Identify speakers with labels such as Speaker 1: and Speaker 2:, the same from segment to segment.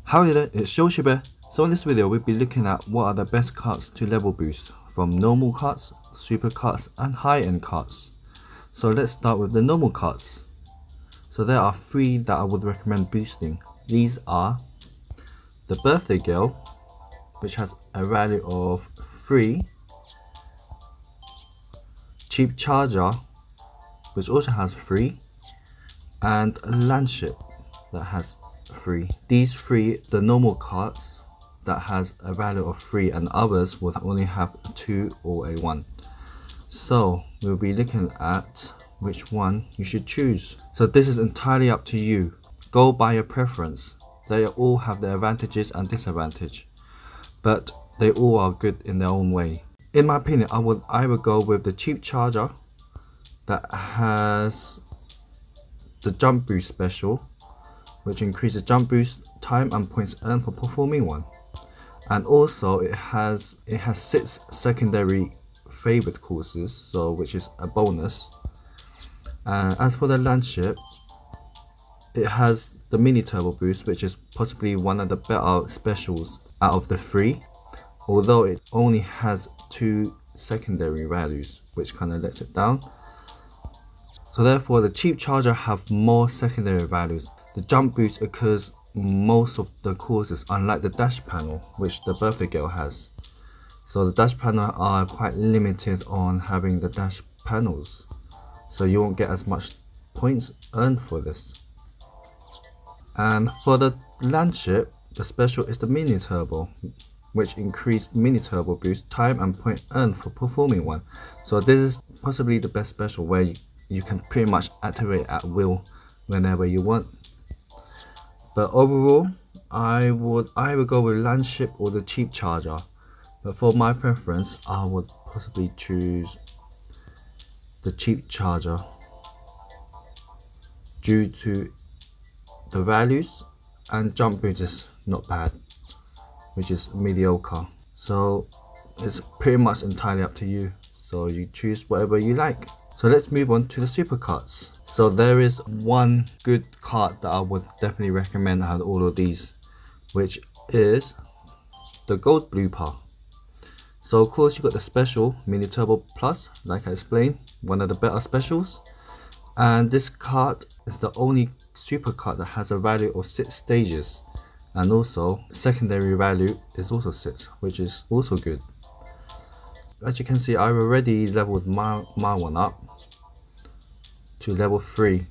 Speaker 1: Howdy there, it's Bear. So in this video we'll be looking at what are the best carts to level boost from normal carts, super carts and high-end carts. So let's start with the normal carts. So there are three that I would recommend boosting. These are the Birthday Girl, which has a value of 3, Cheap Charger, which also has 3, and Landship that has 3. These three, the normal carts that has a value of 3 and others would only have 2 or a 1. So we'll be looking at which one you should choose. So this is entirely up to you. Go by your preference. They all have their advantages and disadvantages, but they all are good in their own way. In my opinion, I would either go with the Cheap Charger that has the Jump Boost special, which increases jump boost time and points earned for performing one, and also it has 6 secondary favorite courses, so which is a bonus. As for the Landship, it has the mini turbo boost, which is possibly one of the better specials out of the 3, although it only has 2 secondary values, which kind of lets it down. So therefore the Cheap Charger have more secondary values. The jump boost occurs most of the courses, unlike the dash panel, which the Birthday Girl has. So the dash panel are quite limited on having the dash panels, so you won't get as much points earned for this. And for the Landship, the special is the mini turbo, which increased mini turbo boost time and point earned for performing one. So this is possibly the best special where you can pretty much activate at will whenever you want. But overall, I would either go with Landship or the Cheap Charger. But for my preference, I would possibly choose the Cheap Charger due to the values, and jump boost is not bad, which is mediocre. So it's pretty much entirely up to you. So you choose whatever you like. So let's move on to the super carts. So there is one good cart that I would definitely recommend out of all of these, which is the Gold Blooper. So of course you got the special Mini Turbo Plus, like I explained, one of the better specials. And this cart is the only super cart that has a value of 6 stages. And also secondary value is also 6, which is also good. As you can see, I've already leveled my one up to level 3,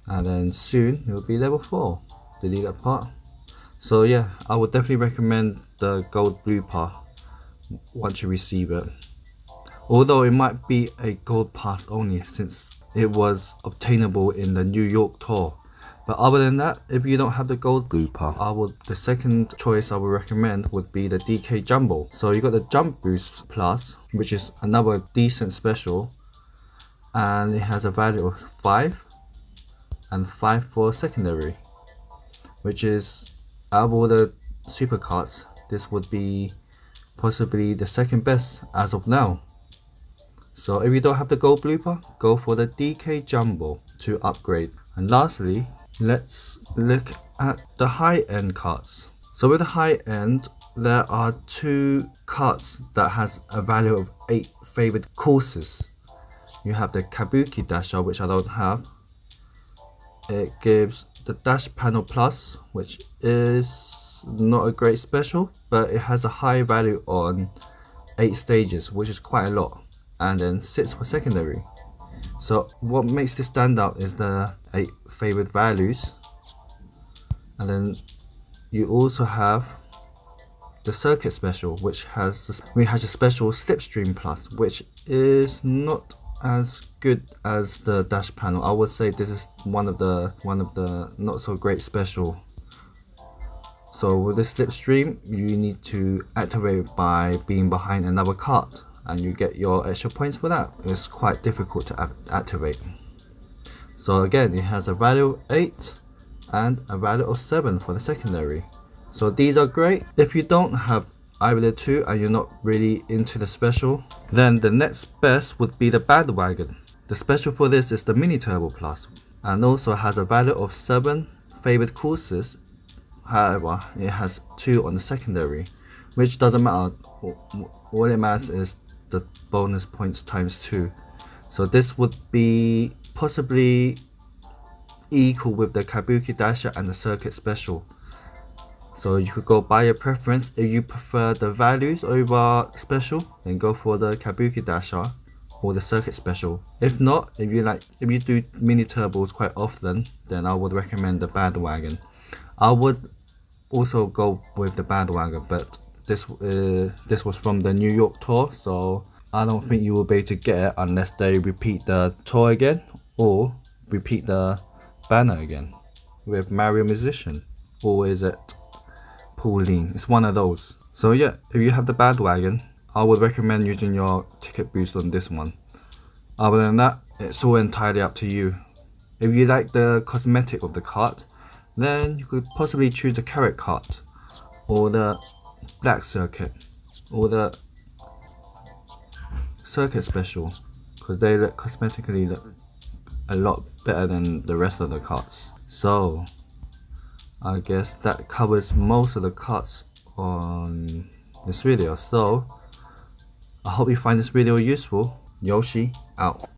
Speaker 1: and then soon it will be level 4. Delete that part. So yeah, I would definitely recommend the Gold Blooper once you receive it, although it might be a gold pass only since it was obtainable in the New York tour. But other than that, if you don't have the Gold Blooper, the second choice I would recommend would be the DK Jumbo. So you got the Jump Boost Plus, which is another decent special, and it has a value of 5 and 5 for secondary, which is, out of all the super carts, this would be possibly the second best as of now. So if you don't have the Gold Blooper, go for the DK Jumbo to upgrade. And lastly, let's look at the high-end carts. So with the high-end, there are 2 carts that has a value of 8 favorite courses. You have the Kabuki Dasher, which I don't have. It gives the Dash Panel Plus, which is not a great special, but it has a high value on 8 stages, which is quite a lot, and then 6 for secondary. So what makes this stand out is the 8 favorite values. And then you also have the Circuit Special, which has a special Slipstream Plus, which is not as good as the dash panel. I would say this is one of the not so great special. So with this Slipstream, you need to activate by being behind another cart, and you get your extra points for that. It's quite difficult to activate. So again, it has a value of 8 and a value of 7 for the secondary. So these are great. If you don't have either the 2 and you're not really into the special, then the next best would be the Bandwagon. The special for this is the Mini Turbo Plus, and also has a value of 7 favorite courses However, it has 2 on the secondary, which doesn't matter. All it matters is the bonus points times 2. So this would be possibly equal with the Kabuki Dasher and the Circuit Special. So you could go by your preference. If you prefer the values over special, then go for the Kabuki Dasher or the Circuit Special. If not, if you do mini turbos quite often, then I would recommend the Bandwagon. I would also go with the Bandwagon, but this was from the New York tour, so I don't think you will be able to get it unless they repeat the tour again or repeat the banner again with Mario Musician, or is it Pauline? It's one of those. So yeah, if you have the Bandwagon, I would recommend using your ticket boost on this one. Other than that, it's all entirely up to you. If you like the cosmetic of the cart, then you could possibly choose the carrot cart or the black circuit or the circuit special, because they look cosmetically look a lot better than the rest of the carts. So I guess that covers most of the carts on this video. So I hope you find this video useful. Yoshi out.